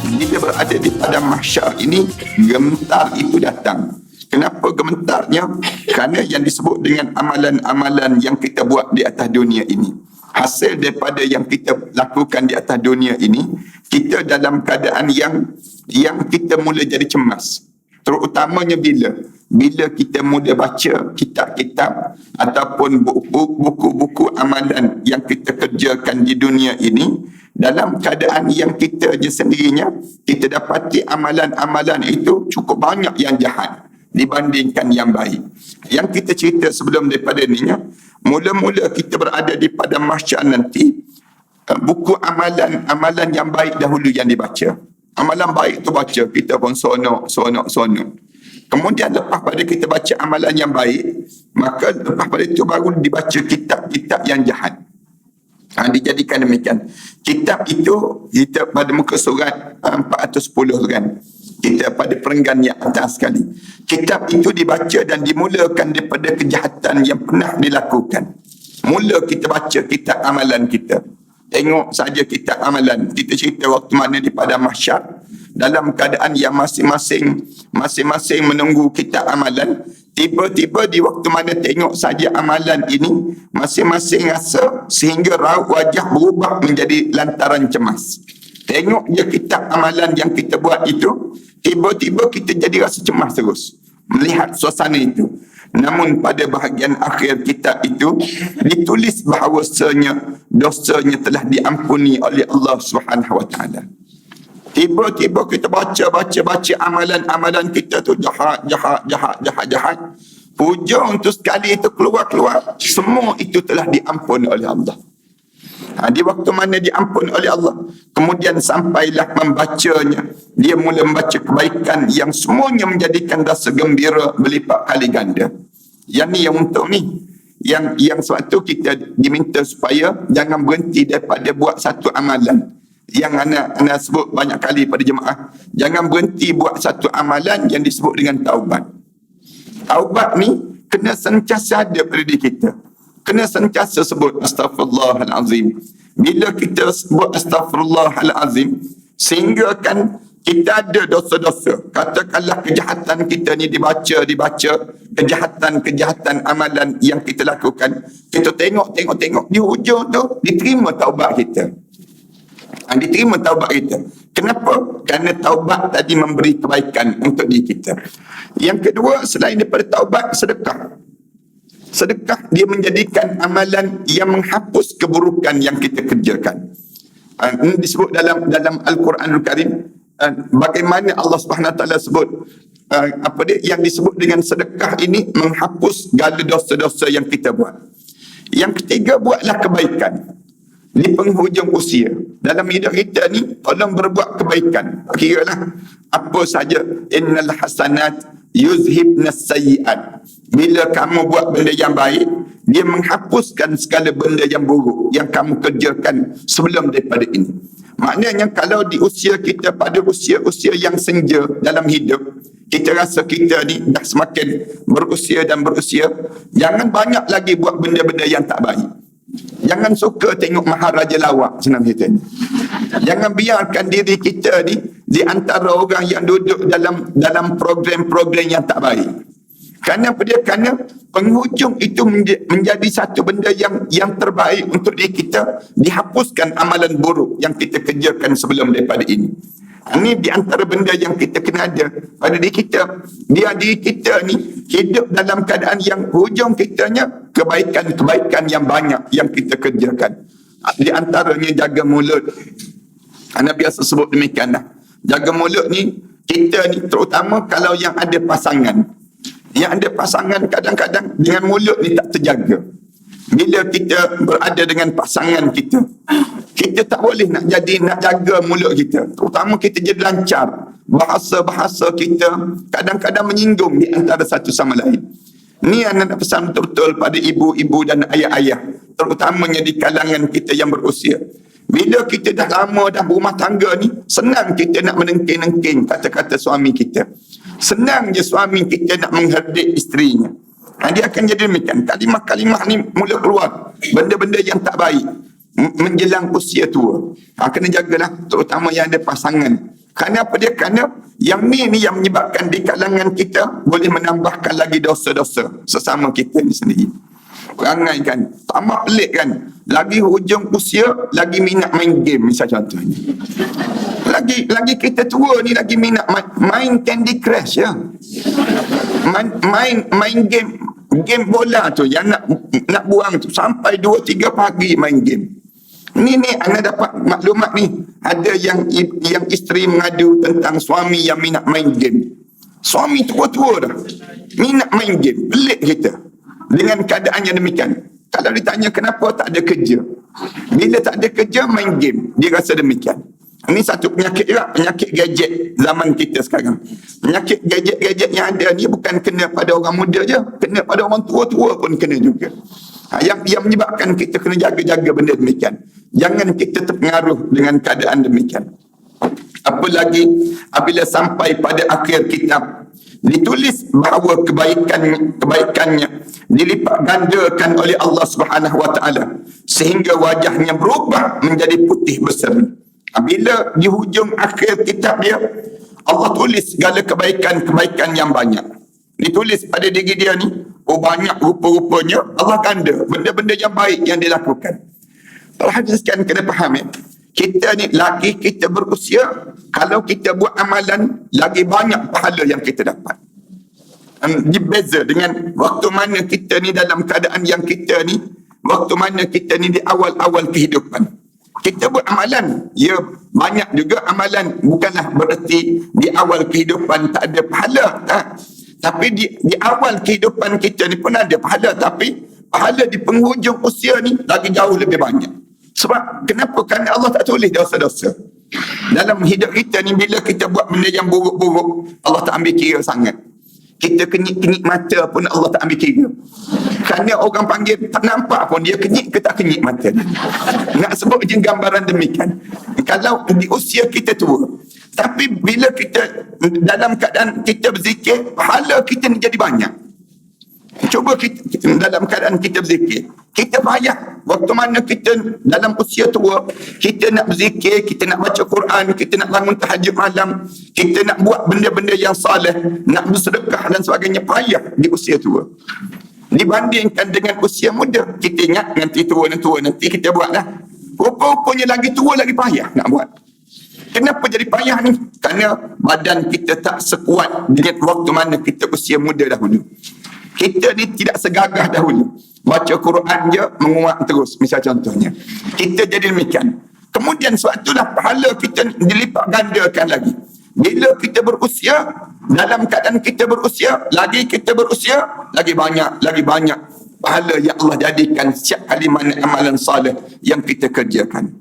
Bila berada di padang mahsyar ini, gementar itu datang. Kenapa gementarnya? Kerana yang disebut dengan amalan-amalan yang kita buat di atas dunia ini, hasil daripada yang kita lakukan di atas dunia ini, kita dalam keadaan yang kita mula jadi cemas. Terutamanya bila kita mula baca kitab-kitab ataupun buku-buku amalan yang kita kerjakan di dunia ini, dalam keadaan yang kita je sendirinya, kita dapati amalan-amalan itu cukup banyak yang jahat dibandingkan yang baik. Yang kita cerita sebelum daripada ni, mula-mula kita berada di padang mahsyar nanti, buku amalan yang baik dahulu yang dibaca. Amalan baik tu baca, kita pun sonok. Kemudian lepas pada kita baca amalan yang baik, maka lepas pada itu baru dibaca kitab-kitab yang jahat. Dijadikan demikian. Kitab itu kita pada muka surat 410 kan, kita pada perenggan yang atas sekali. Kitab itu dibaca dan dimulakan daripada kejahatan yang pernah dilakukan. Mula kita baca kitab amalan kita. Tengok saja kitab amalan. Kita cerita waktu mana di padang mahsyar, dalam keadaan yang masing-masing menunggu kitab amalan. Tiba-tiba di waktu mana tengok saja amalan ini, masing-masing rasa sehingga raut wajah berubah menjadi lantaran cemas. Tengok je kitab amalan yang kita buat itu, tiba-tiba kita jadi rasa cemas terus melihat suasana itu. Namun pada bahagian akhir kitab itu ditulis bahawasanya dosanya telah diampuni oleh Allah Subhanahu wa taala. Tiba-tiba kita baca amalan kita tu jahat. Hujung tu sekali itu keluar, semua itu telah diampuni oleh Allah. Di waktu mana diampun oleh Allah, kemudian sampailah membacanya, dia mula membaca kebaikan yang semuanya menjadikan rasa gembira berlipat kali ganda. Yang ni yang untuk ni, yang sebab tu kita diminta supaya jangan berhenti daripada buat satu amalan. Yang anak sebut banyak kali pada jemaah, jangan berhenti buat satu amalan yang disebut dengan taubat. Taubat ni kena sentiasa ada pada diri kita. Kena sentiasa sebut astaghfirullahalazim. Bila kita sebut astaghfirullahalazim, sehingga kan kita ada dosa-dosa. Katakanlah kejahatan kita ni dibaca, kejahatan amalan yang kita lakukan. Kita tengok, di hujung tu diterima taubat kita. Diterima taubat kita. Kenapa? Kerana taubat tadi memberi kebaikan untuk diri kita. Yang kedua, selain daripada taubat, sedekah. Sedekah dia menjadikan amalan yang menghapus keburukan yang kita kerjakan. Ini disebut dalam Al-Quranul Karim, bagaimana Allah Subhanahu Wa Taala sebut yang disebut dengan sedekah ini menghapus segala dosa-dosa yang kita buat. Yang ketiga, buatlah kebaikan di penghujung usia. Dalam hidup kita ni, tolong berbuat kebaikan. Kiralah apa saja, innal hasanat yuzhibnas sayyi'at. Bila kamu buat benda yang baik, dia menghapuskan segala benda yang buruk yang kamu kerjakan sebelum daripada ini. Maknanya kalau di usia kita, pada usia-usia yang senja dalam hidup, kita rasa kita ni dah semakin berusia, jangan banyak lagi buat benda-benda yang tak baik. Jangan suka tengok maharaja lawak, senang kita ni. Jangan biarkan diri kita ni di antara orang yang duduk dalam program-program yang tak baik. Kerana penghujung itu menjadi satu benda yang terbaik untuk diri kita, dihapuskan amalan buruk yang kita kerjakan sebelum daripada ini. Ini di antara benda yang kita kena ada pada diri kita. Biar diri kita ni hidup dalam keadaan yang hujung kitanya kebaikan yang banyak yang kita kerjakan. Di antaranya jaga mulut. Anda biasa sebut demikian dah. Jaga mulut ni, kita ni terutama kalau yang ada pasangan. Yang ada pasangan kadang-kadang dengan mulut ni tak terjaga. Bila kita berada dengan pasangan kita, kita tak boleh nak jaga mulut kita. Terutama kita jadi lancar. Bahasa-bahasa kita kadang-kadang menyinggung di antara satu sama lain. Ni anak nak pesan betul-betul pada ibu-ibu dan ayah-ayah, terutamanya di kalangan kita yang berusia. Bila kita dah lama dah berumah tangga ni, senang kita nak menengking-nengking kata-kata suami kita. Senang je suami kita nak mengherdik isterinya. Dia akan jadi demikian. Kalimah-kalimah ni mula keluar. Benda-benda yang tak baik menjelang usia tua. Kena jagalah, terutama yang ada pasangan. Kerana apa dia? Kerana yang ni yang menyebabkan di kalangan kita boleh menambahkan lagi dosa-dosa sesama kita ni sendiri. Perangai kan, tamak pelik kan. Lagi hujung usia, lagi minat main game misalnya contohnya. Lagi kita tua ni lagi minat main Candy Crush ya. Main game bola tu yang nak buang tu sampai 2-3 pagi main game. Ni anda dapat maklumat ni. Ada yang isteri mengadu tentang suami yang minat main game. Suami tua-tua dah minat main game. Pelik kita dengan keadaan yang demikian. Kalau ditanya kenapa tak ada kerja, bila tak ada kerja main game, dia rasa demikian. Ini satu penyakit juga, penyakit gadget zaman kita sekarang. Penyakit gadget yang ada ni bukan kena pada orang muda je, kena pada orang tua-tua pun kena juga. Yang menyebabkan kita kena jaga-jaga benda demikian. Jangan kita terpengaruh dengan keadaan demikian. Apalagi apabila sampai pada akhir kitab, ditulis bahawa kebaikannya dilipat gandakan oleh Allah Subhanahu wa taala sehingga wajahnya berubah menjadi putih berseri. Bila di hujung akhir kitab dia, Allah tulis segala kebaikan-kebaikan yang banyak. Ditulis pada diri dia ni, banyak rupa-rupanya Allah ganda benda-benda yang baik yang dilakukan. Kalau hadis sekian kena faham ya. Kita ni lagi kita berusia, kalau kita buat amalan, lagi banyak pahala yang kita dapat. Dibeza dengan waktu mana kita ni dalam keadaan yang kita ni, waktu mana kita ni di awal-awal kehidupan. Kita buat amalan, ya banyak juga amalan. Bukanlah berarti di awal kehidupan tak ada pahala. Tak. Tapi di awal kehidupan kita ni pun ada pahala. Tapi pahala di penghujung usia ni lagi jauh lebih banyak. Sebab kenapa? Kerana Allah tak tulis dosa-dosa. Dalam hidup kita ni, bila kita buat benda yang buruk-buruk, Allah tak ambil kira sangat. Kita kenyit-kenyit mata pun Allah tak ambil kira. Kerana orang panggil tak nampak pun dia kenyit ke tak kenyit mata dia. Nak sebut je gambaran demikian. Kalau di usia kita tua, tapi bila kita dalam keadaan kita berzikir, pahala kita ni jadi banyak. Cuba kita dalam keadaan kita berzikir, kita payah. Waktu mana kita dalam usia tua, kita nak berzikir, kita nak baca Quran, kita nak bangun tahajud malam, kita nak buat benda-benda yang saleh, nak bersedekah dan sebagainya, payah di usia tua. Dibandingkan dengan usia muda, kita ingat nanti tua nanti kita buatlah. Rupa-rupanya lagi tua lagi payah nak buat. Kenapa jadi payah ni? Kerana badan kita tak sekuat dengan waktu mana kita usia muda dahulu. Kita ni tidak segagah dahulu. Baca Quran je menguat terus. Misal contohnya. Kita jadi demikian. Kemudian sebab itulah pahala kita dilipat gandakan lagi. Bila kita berusia, dalam keadaan kita berusia, lagi banyak pahala yang Allah jadikan setiap kali mana amalan salih yang kita kerjakan.